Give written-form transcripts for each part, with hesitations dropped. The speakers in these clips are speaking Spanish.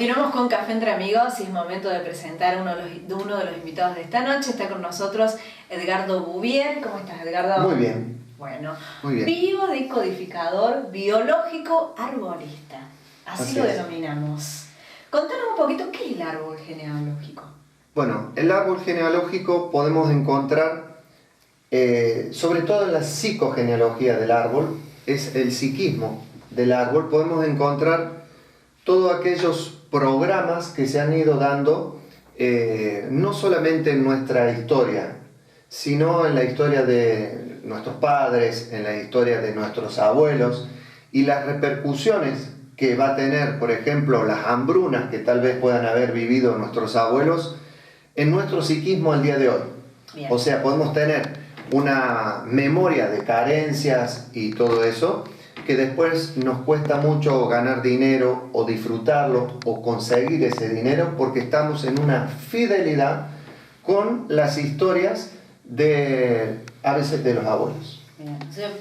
Continuamos con Café entre Amigos y es momento de presentar a uno de los invitados de esta noche. Está con nosotros Edgardo Bouvier. ¿Cómo estás, Edgardo? Muy bien. Bueno, muy bien. Biodecodificador biológico arbolista. Así lo denominamos. Contanos un poquito qué es el árbol genealógico. Bueno, el árbol genealógico podemos encontrar, sobre todo en la psicogenealogía del árbol, es el psiquismo del árbol. Podemos encontrar todos aquellos programas que se han ido dando, no solamente en nuestra historia, sino en la historia de nuestros padres, en la historia de nuestros abuelos, y las repercusiones que va a tener, por ejemplo, las hambrunas que tal vez puedan haber vivido nuestros abuelos en nuestro psiquismo al día de hoy. Bien. O sea, podemos tener una memoria de carencias y todo eso, que después nos cuesta mucho ganar dinero o disfrutarlo o conseguir ese dinero porque estamos en una fidelidad con las historias a veces de los abuelos. Bien. Entonces,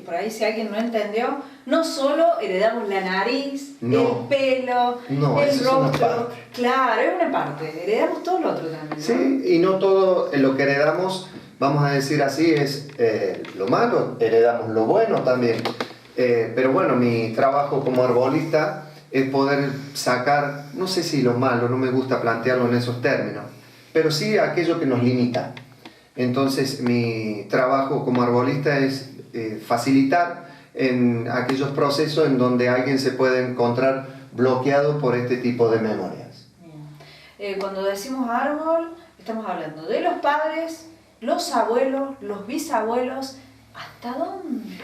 por ahí si alguien no entendió, no solo heredamos la nariz, el pelo, el rostro. Claro, es una parte. Heredamos todo lo otro también, ¿no? Sí, y no todo lo que heredamos, vamos a decir así, es lo malo, heredamos lo bueno también. Pero bueno, mi trabajo como arbolista es poder sacar, no sé si lo malo, no me gusta plantearlo en esos términos, pero sí aquello que nos limita. Entonces mi trabajo como arbolista es facilitar en aquellos procesos en donde alguien se puede encontrar bloqueado por este tipo de memorias. Bien. Cuando decimos árbol, estamos hablando de los padres, los abuelos, los bisabuelos, ¿hasta dónde?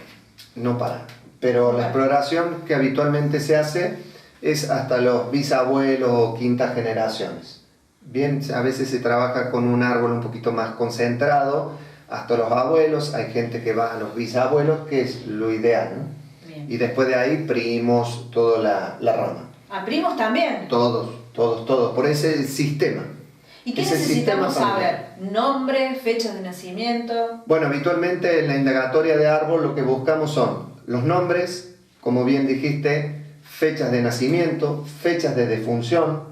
No para, pero la exploración que habitualmente se hace es hasta los bisabuelos o quintas generaciones. Bien, a veces se trabaja con un árbol un poquito más concentrado, hasta los abuelos, hay gente que va a los bisabuelos, que es lo ideal, ¿no? Bien. Y después de ahí primos, toda la rama. ¿A primos también? Todos, por ese sistema. ¿Y qué necesitamos saber? ¿Nombre, fechas de nacimiento? Bueno, habitualmente en la indagatoria de árbol lo que buscamos son los nombres, como bien dijiste, fechas de nacimiento, fechas de defunción,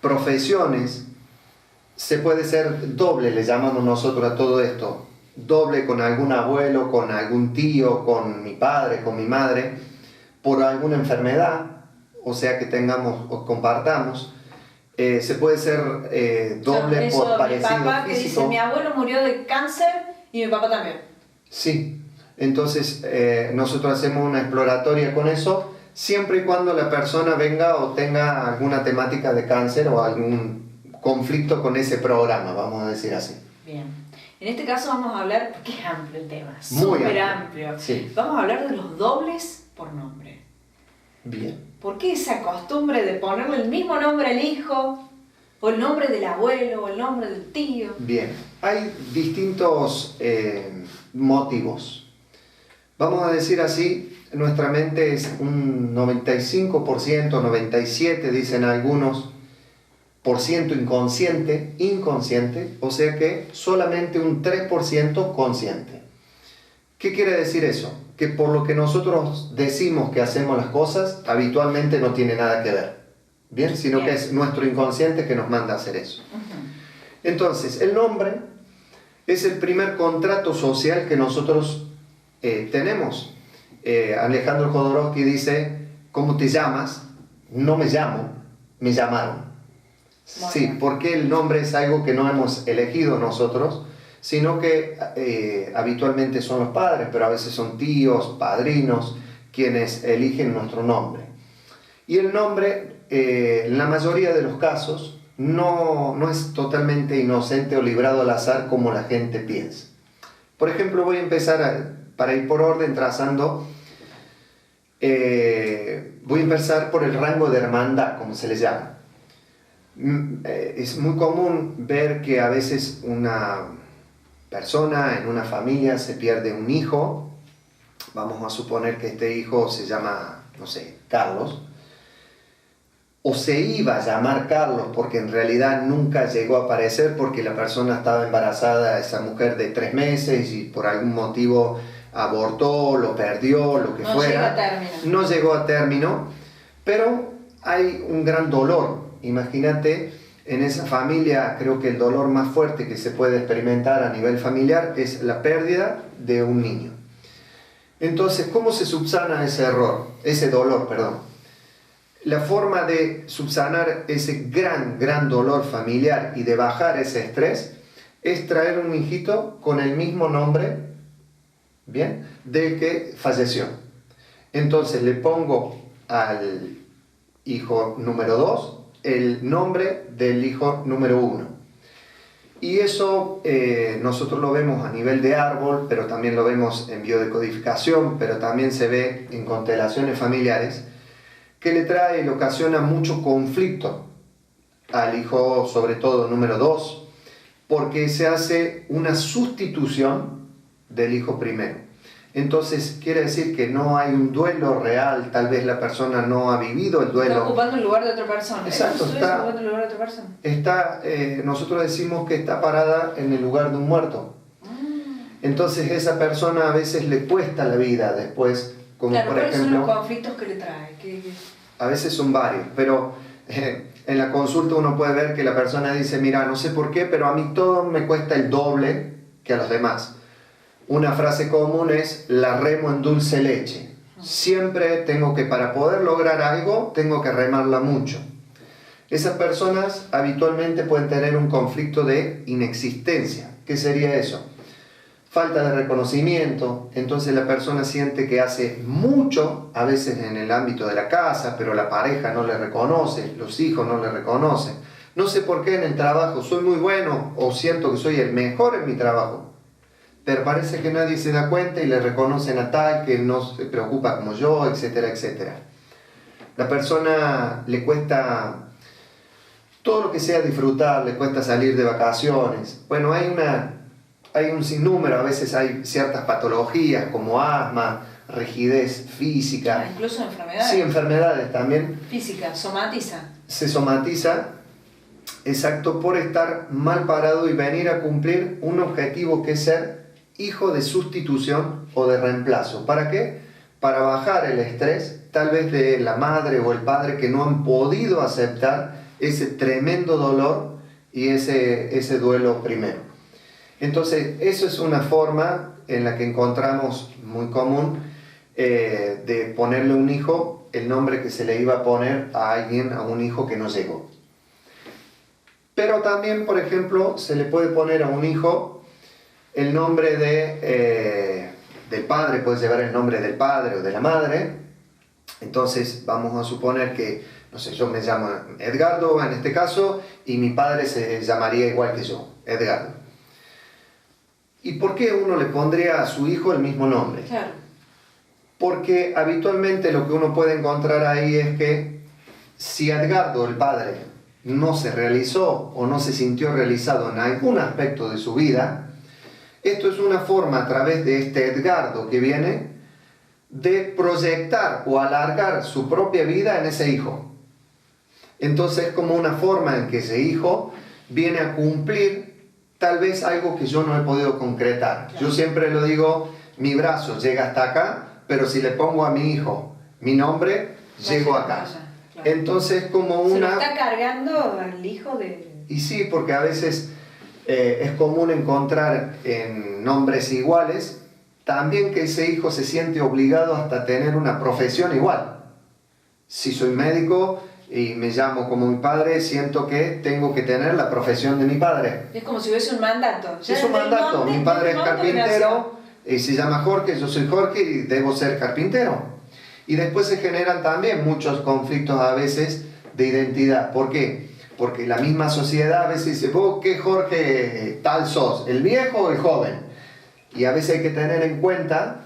profesiones. Se puede ser doble, le llamamos nosotros a todo esto, doble con algún abuelo, con algún tío, con mi padre, con mi madre, por alguna enfermedad, o sea que tengamos o compartamos. Se puede ser doble por parecido mi papá físico. Que dice, mi abuelo murió de cáncer y mi papá también. Sí, entonces nosotros hacemos una exploratoria con eso, siempre y cuando la persona venga o tenga alguna temática de cáncer o algún conflicto con ese programa, vamos a decir así. Bien. En este caso vamos a hablar, porque es amplio el tema, muy súper amplio. Sí. Vamos a hablar de los dobles por nombre. Bien. ¿Por qué esa costumbre de ponerle el mismo nombre al hijo, o el nombre del abuelo, o el nombre del tío? Bien, hay distintos motivos. Vamos a decir así, nuestra mente es un 95%, 97% dicen algunos, por ciento inconsciente, o sea que solamente un 3% consciente. ¿Qué quiere decir eso? Que por lo que nosotros decimos que hacemos las cosas, habitualmente no tiene nada que ver, ¿bien? Sino que es nuestro inconsciente que nos manda a hacer eso. Entonces, el nombre es el primer contrato social que nosotros tenemos. Alejandro Jodorowsky dice, ¿cómo te llamas? No me llamo, me llamaron. Sí, porque el nombre es algo que no hemos elegido nosotros, sino que habitualmente son los padres, pero a veces son tíos, padrinos, quienes eligen nuestro nombre. Y el nombre, en la mayoría de los casos, no es totalmente inocente o librado al azar como la gente piensa. Por ejemplo, voy a empezar, para ir por orden trazando, voy a empezar por el rango de hermandad, como se le llama. Es muy común ver que a veces una persona en una familia se pierde un hijo. Vamos a suponer que este hijo se llama, no sé, Carlos, o se iba a llamar Carlos porque en realidad nunca llegó a aparecer porque la persona estaba embarazada, esa mujer de 3 meses, y por algún motivo abortó, lo perdió, lo que fuera. No llegó a término. No llegó a término, pero hay un gran dolor. Imagínate, en esa familia, creo que el dolor más fuerte que se puede experimentar a nivel familiar es la pérdida de un niño. Entonces, ¿cómo se subsana ese dolor, perdón? La forma de subsanar ese gran dolor familiar y de bajar ese estrés es traer un hijito con el mismo nombre, ¿bien?, del que falleció. Entonces le pongo al hijo número 2 el nombre del hijo número 1. Y eso nosotros lo vemos a nivel de árbol, pero también lo vemos en biodecodificación, pero también se ve en constelaciones familiares, que le ocasiona mucho conflicto al hijo, sobre todo número 2, porque se hace una sustitución del hijo primero. Entonces quiere decir que no hay un duelo real, tal vez la persona no ha vivido el duelo. Está ocupando el lugar de otra persona. Exacto, está ocupando el lugar de otra persona. Nosotros decimos que está parada en el lugar de un muerto. Entonces esa persona a veces le cuesta la vida después, como claro, por ejemplo... ¿cuáles son los conflictos que le trae? A veces son varios, pero en la consulta uno puede ver que la persona dice, mira, no sé por qué, pero a mí todo me cuesta el doble que a los demás. Una frase común es, la remo en dulce leche. Siempre tengo que, para poder lograr algo, tengo que remarla mucho. Esas personas habitualmente pueden tener un conflicto de inexistencia. ¿Qué sería eso? Falta de reconocimiento. Entonces la persona siente que hace mucho, a veces en el ámbito de la casa, pero la pareja no le reconoce, los hijos no le reconocen. No sé por qué en el trabajo soy muy bueno o siento que soy el mejor en mi trabajo, pero parece que nadie se da cuenta y le reconocen a tal que no se preocupa como yo, etcétera, etcétera. La persona le cuesta todo lo que sea disfrutar, le cuesta salir de vacaciones. Bueno, hay un sinnúmero, a veces hay ciertas patologías como asma, rigidez física. Incluso enfermedades. Sí, enfermedades también. Física, somatiza. Se somatiza, exacto, por estar mal parado y venir a cumplir un objetivo que es ser hijo de sustitución o de reemplazo. ¿Para qué? Para bajar el estrés, tal vez de la madre o el padre que no han podido aceptar ese tremendo dolor y ese duelo primero. Entonces, eso es una forma en la que encontramos muy común de ponerle a un hijo el nombre que se le iba a poner a alguien, a un hijo que no llegó. Pero también, por ejemplo, se le puede poner a un hijo el nombre del padre, puede llevar el nombre del padre o de la madre. Entonces vamos a suponer que, no sé, yo me llamo Edgardo en este caso y mi padre se llamaría igual que yo, Edgardo. ¿Y por qué uno le pondría a su hijo el mismo nombre? Claro. Porque habitualmente lo que uno puede encontrar ahí es que si Edgardo, el padre, no se realizó o no se sintió realizado en algún aspecto de su vida, esto es una forma a través de este Edgardo que viene de proyectar o alargar su propia vida en ese hijo. Entonces es como una forma en que ese hijo viene a cumplir tal vez algo que yo no he podido concretar. Yo siempre lo digo, mi brazo llega hasta acá, pero si le pongo a mi hijo mi nombre, llego acá. Claro. Entonces como una... Se lo está cargando al hijo de... Y sí, porque a veces... es común encontrar en nombres iguales también que ese hijo se siente obligado hasta a tener una profesión igual. Si soy médico y me llamo como mi padre, siento que tengo que tener la profesión de mi padre. Es como si hubiese un mandato. Es un mandato. Mi padre es carpintero y se llama Jorge, yo soy Jorge y debo ser carpintero. Y después se generan también muchos conflictos a veces de identidad. ¿Por qué? Porque la misma sociedad a veces dice, vos qué Jorge tal sos, el viejo o el joven. Y a veces hay que tener en cuenta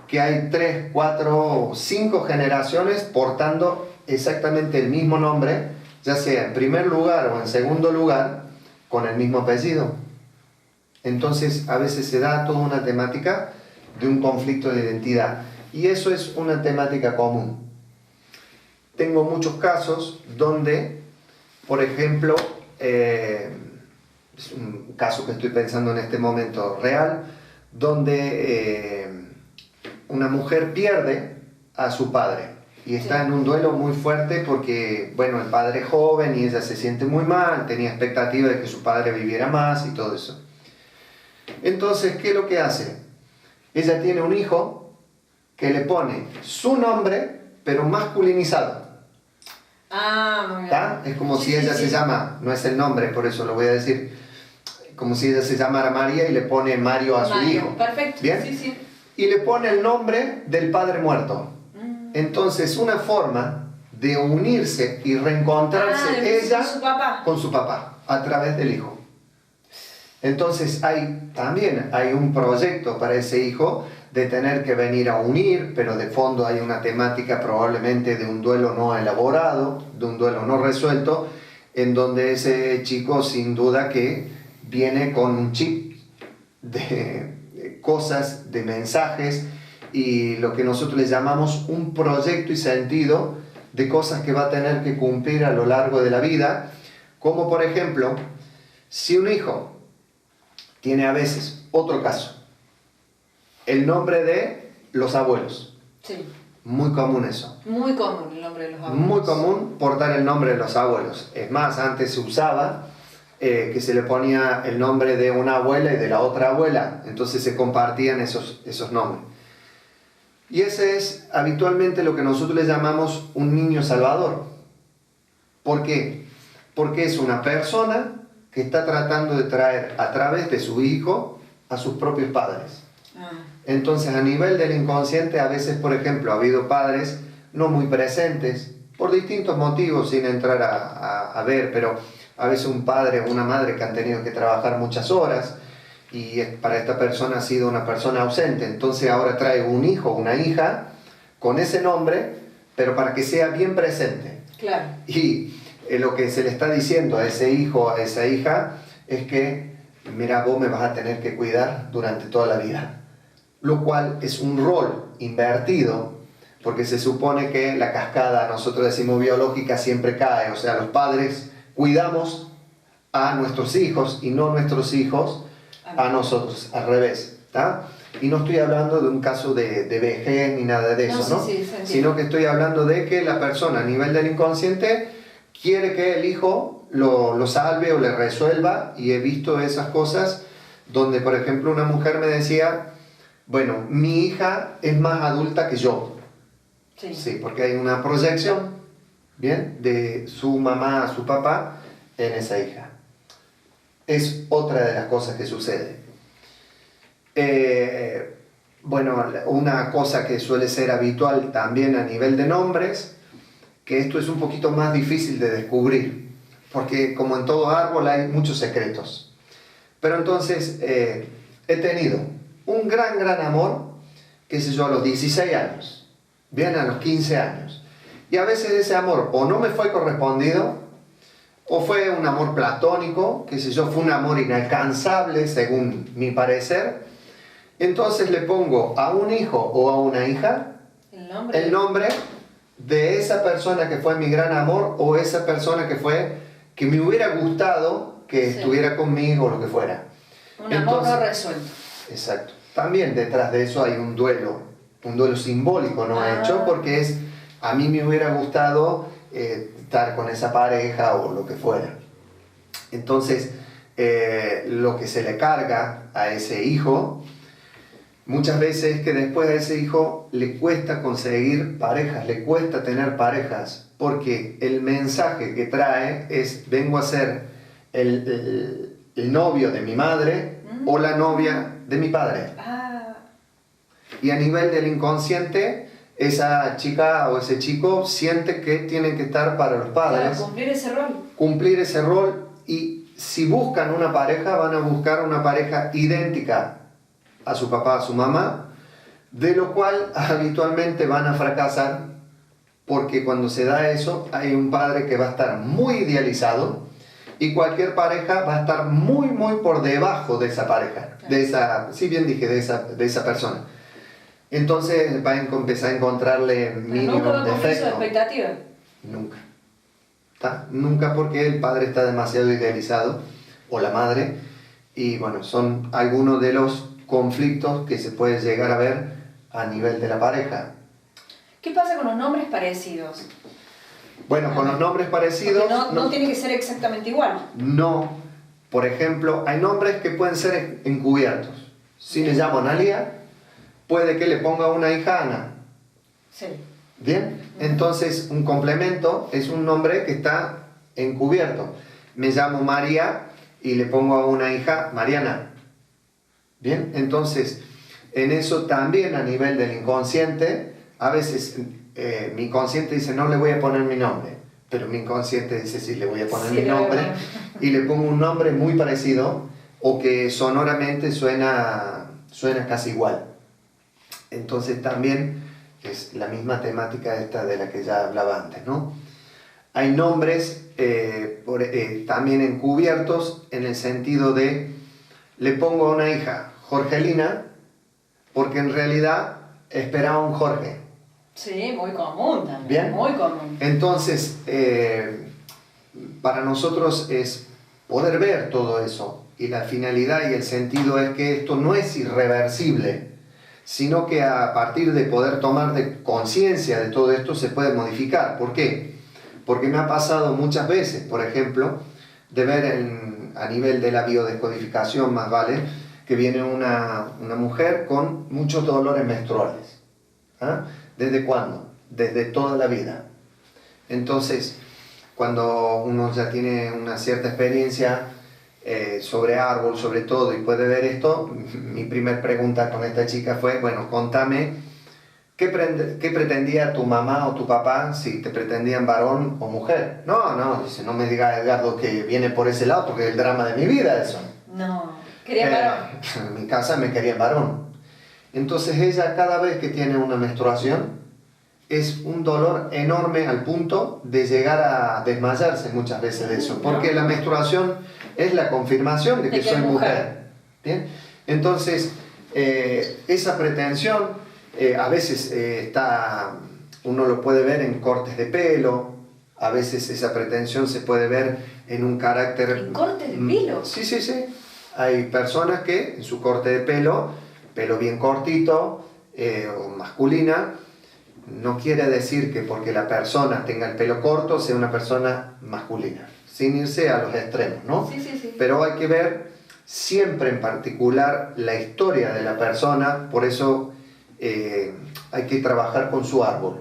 que hay 3, 4, 5 generaciones portando exactamente el mismo nombre, ya sea en primer lugar o en segundo lugar, con el mismo apellido. Entonces a veces se da toda una temática de un conflicto de identidad. Y eso es una temática común. Tengo muchos casos donde... Por ejemplo, es un caso que estoy pensando en este momento real, donde una mujer pierde a su padre. y está en un duelo muy fuerte porque, bueno, el padre es joven y ella se siente muy mal, tenía expectativa de que su padre viviera más y todo eso. Entonces, ¿qué es lo que hace? Ella tiene un hijo que le pone su nombre, pero masculinizado. Muy bien. Es como si ella se llama, no es el nombre, por eso lo voy a decir, como si ella se llamara María y le pone Mario a su hijo. Perfecto. ¿Bien? Sí. Y le pone el nombre del padre muerto. Entonces, una forma de unirse y reencontrarse ella con su papá a través del hijo. Entonces, también hay un proyecto para ese hijo de tener que venir a unir, pero de fondo hay una temática probablemente de un duelo no elaborado, de un duelo no resuelto, en donde ese chico sin duda que viene con un chip de cosas, de mensajes, y lo que nosotros le llamamos un proyecto y sentido de cosas que va a tener que cumplir a lo largo de la vida, como por ejemplo, si un hijo tiene a veces, otro caso, el nombre de los abuelos. Sí. Muy común eso. Muy común el nombre de los abuelos. Muy común portar el nombre de los abuelos. Es más, antes se usaba que se le ponía el nombre de una abuela y de la otra abuela, entonces se compartían esos nombres. Y ese es habitualmente lo que nosotros le llamamos un niño salvador. ¿Por qué? Porque es una persona que está tratando de traer a través de su hijo a sus propios padres. Entonces, a nivel del inconsciente, a veces, por ejemplo, ha habido padres no muy presentes, por distintos motivos, sin entrar a ver, pero a veces un padre o una madre que han tenido que trabajar muchas horas, y para esta persona ha sido una persona ausente, entonces ahora trae un hijo o una hija con ese nombre, pero para que sea bien presente. Claro. Y lo que se le está diciendo a ese hijo, a esa hija, es que, mira, vos me vas a tener que cuidar durante toda la vida. Lo cual es un rol invertido, porque se supone que la cascada, nosotros decimos biológica, siempre cae, o sea, los padres cuidamos a nuestros hijos y no nuestros hijos a nosotros, al revés, ¿tá? Y no estoy hablando de un caso de vejez ni nada de eso, ¿no? Sino que estoy hablando de que la persona a nivel del inconsciente quiere que el hijo lo salve o le resuelva, y he visto esas cosas donde, por ejemplo, una mujer me decía, bueno, mi hija es más adulta que yo. Sí, porque hay una proyección, ¿bien?, de su mamá a su papá en esa hija. Es otra de las cosas que sucede. Bueno, una cosa que suele ser habitual también a nivel de nombres, que esto es un poquito más difícil de descubrir, porque como en todo árbol hay muchos secretos. Pero entonces he tenido un gran amor, qué sé yo, a los 16 años, bien, a los 15 años. Y a veces ese amor o no me fue correspondido, o fue un amor platónico, qué sé yo, fue un amor inalcanzable según mi parecer. Entonces le pongo a un hijo o a una hija el nombre de esa persona que fue mi gran amor, o esa persona que me hubiera gustado que estuviera conmigo o lo que fuera. Amor no resuelto. Exacto. También detrás de eso hay un duelo simbólico no hecho, porque a mí me hubiera gustado estar con esa pareja o lo que fuera. Entonces, lo que se le carga a ese hijo muchas veces es que después a ese hijo le cuesta conseguir parejas, le cuesta tener parejas, porque el mensaje que trae es: vengo a ser el novio de mi madre o la novia de mi padre. Y a nivel del inconsciente, esa chica o ese chico siente que tienen que estar para los padres. Claro, cumplir ese rol. Cumplir ese rol, y si buscan una pareja, van a buscar una pareja idéntica a su papá, a su mamá, de lo cual habitualmente van a fracasar, porque cuando se da eso, hay un padre que va a estar muy idealizado, y cualquier pareja va a estar muy por debajo de esa pareja, de esa persona. Entonces va a empezar a encontrarle mínimo ¿Nunca va a cumplir su defecto. expectativa? Nunca. Nunca, porque el padre está demasiado idealizado, o la madre, y bueno, son algunos de los conflictos que se puede llegar a ver a nivel de la pareja. ¿Qué pasa con los nombres parecidos? Bueno, con los nombres parecidos... No tiene que ser exactamente igual. No. Por ejemplo, hay nombres que pueden ser encubiertos. Si me llamo Analia, puede que le ponga una hija Ana. Sí. ¿Bien? Entonces, un complemento es un nombre que está encubierto. Me llamo María y le pongo a una hija Mariana. ¿Bien? Entonces, en eso también a nivel del inconsciente, a veces mi inconsciente dice no le voy a poner mi nombre, pero mi inconsciente dice sí le voy a poner mi nombre y le pongo un nombre muy parecido o que sonoramente suena casi igual. Entonces también es la misma temática esta de la que ya hablaba antes, ¿no? Hay nombres también encubiertos en el sentido de le pongo a una hija Jorgelina porque en realidad esperaba un Jorge. Sí, muy común también. ¿Bien? Muy común. Entonces, para nosotros es poder ver todo eso y la finalidad y el sentido es que esto no es irreversible, sino que a partir de poder tomar de conciencia de todo esto se puede modificar. ¿Por qué? Porque me ha pasado muchas veces, por ejemplo, de ver a nivel de la biodescodificación, más vale, que viene una mujer con muchos dolores menstruales. ¿Ah? ¿Desde cuándo? Desde toda la vida. Entonces, cuando uno ya tiene una cierta experiencia sobre árbol, sobre todo, y puede ver esto, mi primer pregunta con esta chica fue, bueno, contame, ¿qué pretendía tu mamá o tu papá si te pretendían varón o mujer? No, dice, no me diga Edgardo que viene por ese lado, porque es el drama de mi vida eso. No, quería varón. En mi casa me quería varón. Entonces ella cada vez que tiene una menstruación es un dolor enorme al punto de llegar a desmayarse muchas veces de eso, porque la menstruación es la confirmación de que soy mujer. ¿Bien? Entonces esa pretensión a veces uno lo puede ver en cortes de pelo, a veces esa pretensión se puede ver en un carácter... ¿En cortes de pelo? Sí. Hay personas que en su corte de pelo bien cortito o masculina, no quiere decir que porque la persona tenga el pelo corto sea una persona masculina, sin irse a los extremos, ¿no? Sí. Pero hay que ver siempre en particular la historia de la persona, por eso hay que trabajar con su árbol.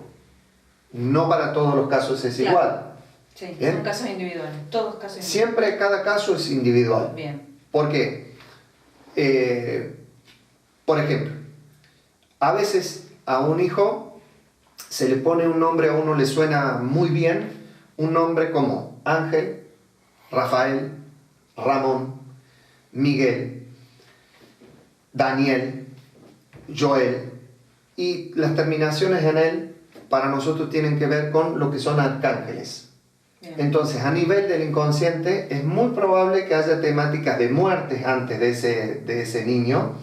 No para todos los casos es igual. Sí, ¿bien? Son casos individuales, todos casos individuales. Siempre cada caso es individual. Bien. ¿Por qué? Por ejemplo, a veces a un hijo se le pone un nombre, a uno le suena muy bien, un nombre como Ángel, Rafael, Ramón, Miguel, Daniel, Joel, y las terminaciones en él para nosotros tienen que ver con lo que son arcángeles. Bien. Entonces, a nivel del inconsciente es muy probable que haya temáticas de muertes antes de ese niño.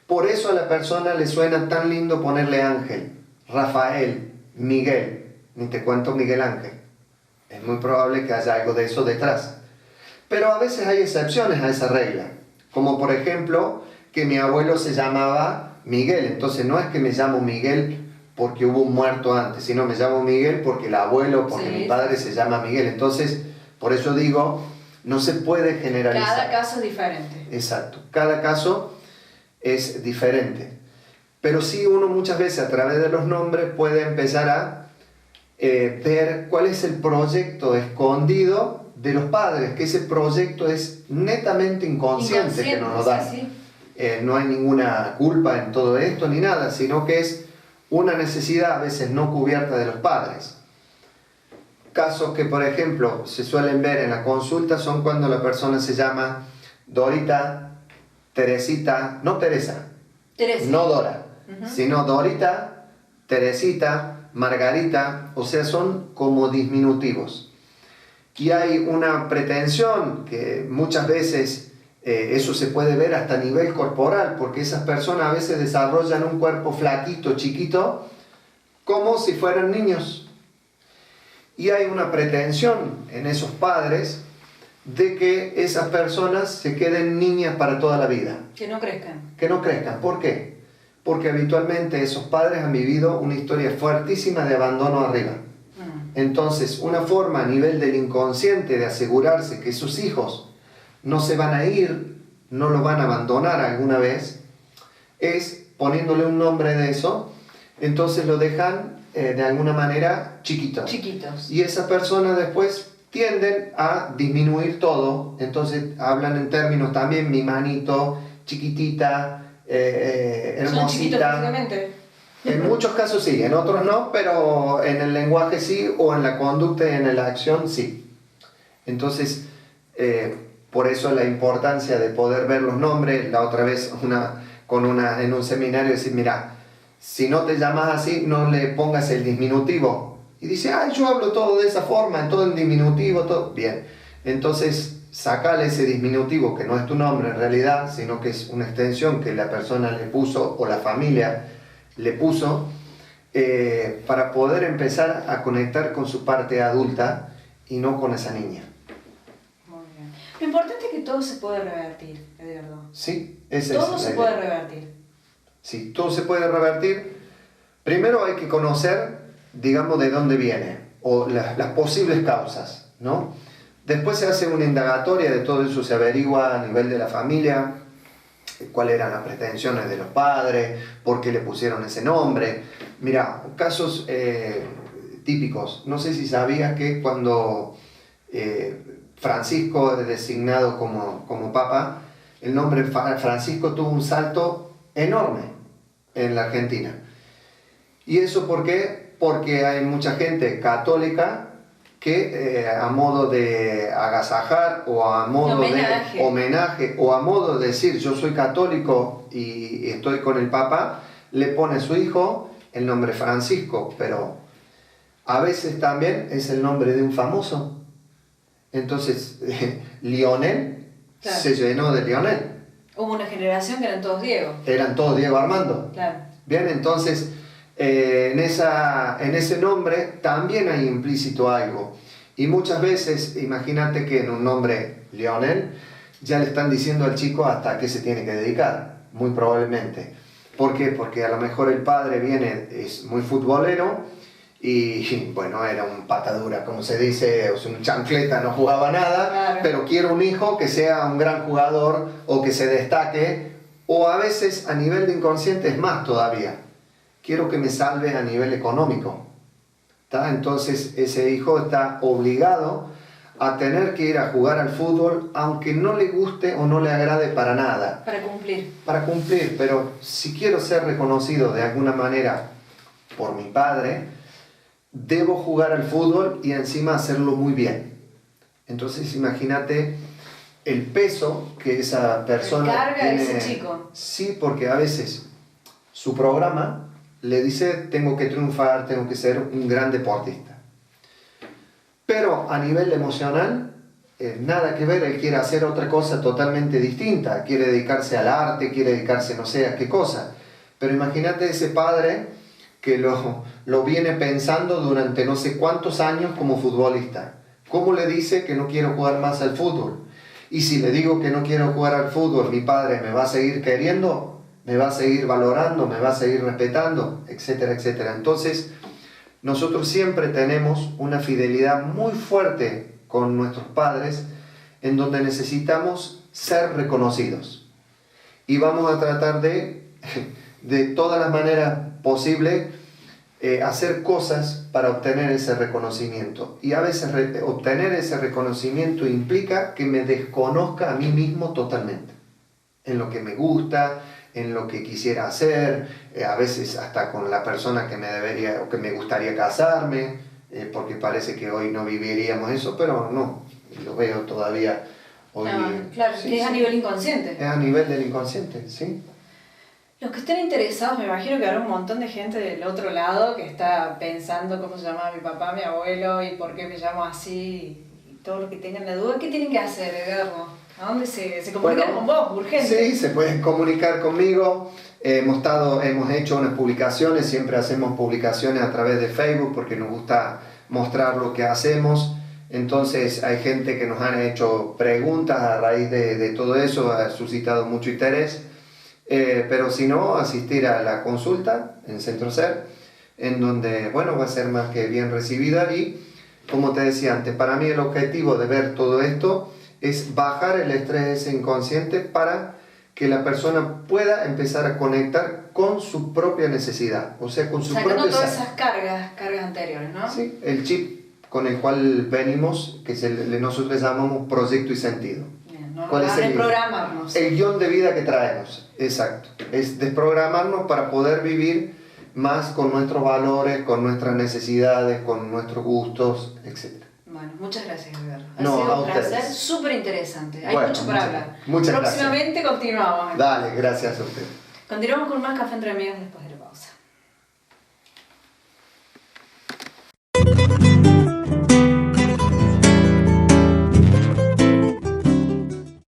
Por eso a la persona le suena tan lindo ponerle Ángel, Rafael, Miguel, ni te cuento Miguel Ángel. Es muy probable que haya algo de eso detrás. Pero a veces hay excepciones a esa regla, como por ejemplo que mi abuelo se llamaba Miguel, entonces no es que me llamo Miguel porque hubo un muerto antes, sino me llamo Miguel porque el abuelo, porque mi padre se llama Miguel. Entonces, por eso digo, no se puede generalizar. Cada caso es diferente. Exacto, cada caso es diferente. Pero sí uno muchas veces a través de los nombres puede empezar a ver cuál es el proyecto escondido de los padres, que ese proyecto es netamente inconsciente que nos lo dan. Sí. No hay ninguna culpa en todo esto ni nada, sino que es una necesidad a veces no cubierta de los padres. Casos que, por ejemplo, se suelen ver en la consulta son cuando la persona se llama Dorita, Teresita, no Teresa, no Dora, sino Dorita, Teresita, Margarita, o sea, son como diminutivos. Y hay una pretensión que muchas veces eso se puede ver hasta a nivel corporal, porque esas personas a veces desarrollan un cuerpo flaquito, chiquito, como si fueran niños. Y hay una pretensión en esos padres de que esas personas se queden niñas para toda la vida. Que no crezcan. Que no crezcan. ¿Por qué? porque habitualmente esos padres han vivido una historia fuertísima de abandono arriba. Entonces, una forma a nivel del inconsciente de asegurarse que sus hijos no se van a ir, no lo van a abandonar alguna vez, es poniéndole un nombre de eso, entonces lo dejan de alguna manera chiquitos. Y esas personas después tienden a disminuir todo, entonces hablan en términos también mi manito, chiquitita, hermosita. Son chiquitos físicamente. En muchos casos sí, en otros no, pero en el lenguaje sí, o en la conducta y en la acción sí. Entonces, por eso la importancia de poder ver los nombres. La otra vez en un seminario decir, mira, si no te llamas así, no le pongas el diminutivo. Y dice, yo hablo todo de esa forma, todo en diminutivo, todo. Bien, entonces sacale ese diminutivo que no es tu nombre en realidad, sino que es una extensión que la persona le puso o la familia le puso, para poder empezar a conectar con su parte adulta y no con esa niña. Muy bien. Lo importante es que todo se puede revertir, Edgardo. Sí, todo se puede revertir. Sí, todo se puede revertir. Primero hay que conocer, digamos, de dónde viene, o las posibles causas, ¿no? Después se hace una indagatoria de todo eso, se averigua a nivel de la familia, cuáles eran las pretensiones de los padres, por qué le pusieron ese nombre. Mira, casos típicos. No sé si sabías que cuando Francisco es designado como papa, el nombre Francisco tuvo un salto enorme en la Argentina. ¿Y eso por qué? Porque hay mucha gente católica que a modo de agasajar o a modo de homenaje o a modo de decir yo soy católico y estoy con el Papa, le pone a su hijo el nombre Francisco, pero a veces también es el nombre de un famoso. Entonces, Lionel, claro, se llenó de Lionel. Hubo una generación que eran todos Diego. Eran todos Diego Armando. Claro. Bien, entonces en ese nombre también hay implícito algo. Y muchas veces, imagínate que en un nombre Lionel ya le están diciendo al chico hasta a qué se tiene que dedicar, muy probablemente. ¿Por qué? Porque a lo mejor el padre es muy futbolero y bueno, era un patadura, como se dice, o sea, un chancleta, no jugaba nada, claro, pero quiero un hijo que sea un gran jugador o que se destaque, o a veces a nivel de inconsciente es más todavía. Quiero que me salve a nivel económico. ¿Tá? Entonces ese hijo está obligado a tener que ir a jugar al fútbol aunque no le guste o no le agrade para nada. Para cumplir. Para cumplir, pero si quiero ser reconocido de alguna manera por mi padre, debo jugar al fútbol y encima hacerlo muy bien. Entonces imagínate el peso que esa persona carga tiene. Ese chico. Sí, porque a veces su programa le dice tengo que triunfar, tengo que ser un gran deportista. Pero a nivel emocional, nada que ver, él quiere hacer otra cosa totalmente distinta, quiere dedicarse al arte, quiere dedicarse no sé a qué cosa. Pero imagínate ese padre que lo viene pensando durante no sé cuántos años como futbolista. ¿Cómo le dice que no quiero jugar más al fútbol? Y si le digo que no quiero jugar al fútbol, mi padre me va a seguir queriendo, me va a seguir valorando, me va a seguir respetando, etcétera, etcétera. Entonces, nosotros siempre tenemos una fidelidad muy fuerte con nuestros padres en donde necesitamos ser reconocidos. Y vamos a tratar de todas las maneras posibles, hacer cosas para obtener ese reconocimiento. Y a veces obtener ese reconocimiento implica que me desconozca a mí mismo totalmente, en lo que me gusta, en lo que quisiera hacer, a veces hasta con la persona que me debería o que me gustaría casarme, porque parece que hoy no viviríamos eso, pero no, lo veo todavía hoy. Claro, sí, que es a nivel inconsciente. Es a nivel del inconsciente, sí. Los que estén interesados, me imagino que habrá un montón de gente del otro lado que está pensando cómo se llamaba mi papá, mi abuelo y por qué me llamo así, y todo lo que tengan la duda. ¿Qué tienen que hacer, Edgardo? ¿A dónde se comunican con vos, urgente? Sí, se pueden comunicar conmigo. Hemos hecho unas publicaciones, siempre hacemos publicaciones a través de Facebook porque nos gusta mostrar lo que hacemos. Entonces hay gente que nos han hecho preguntas a raíz de todo eso, ha suscitado mucho interés. pero si no, asistir a la consulta en Centro Ser, en donde, bueno, va a ser más que bien recibida y, como te decía antes, para mí el objetivo de ver todo esto es bajar el estrés inconsciente para que la persona pueda empezar a conectar con su propia necesidad, o sea, con su sacando propio todas ser. esas cargas anteriores, ¿no? Sí, el chip con el cual venimos, que nosotros llamamos proyecto y sentido. Bien, no ¿Cuál nos es va a reprogramarnos. el guión de vida que traemos? Exacto, es desprogramarnos para poder vivir más con nuestros valores, con nuestras necesidades, con nuestros gustos, etc. Bueno, muchas gracias, Edgar. Ha No, sido a un placer, ustedes. súper interesante. Hay Bueno, mucho para hablar. muchas Próximamente continuamos. Dale, gracias a usted. Continuamos con más Café Entre Amigos después de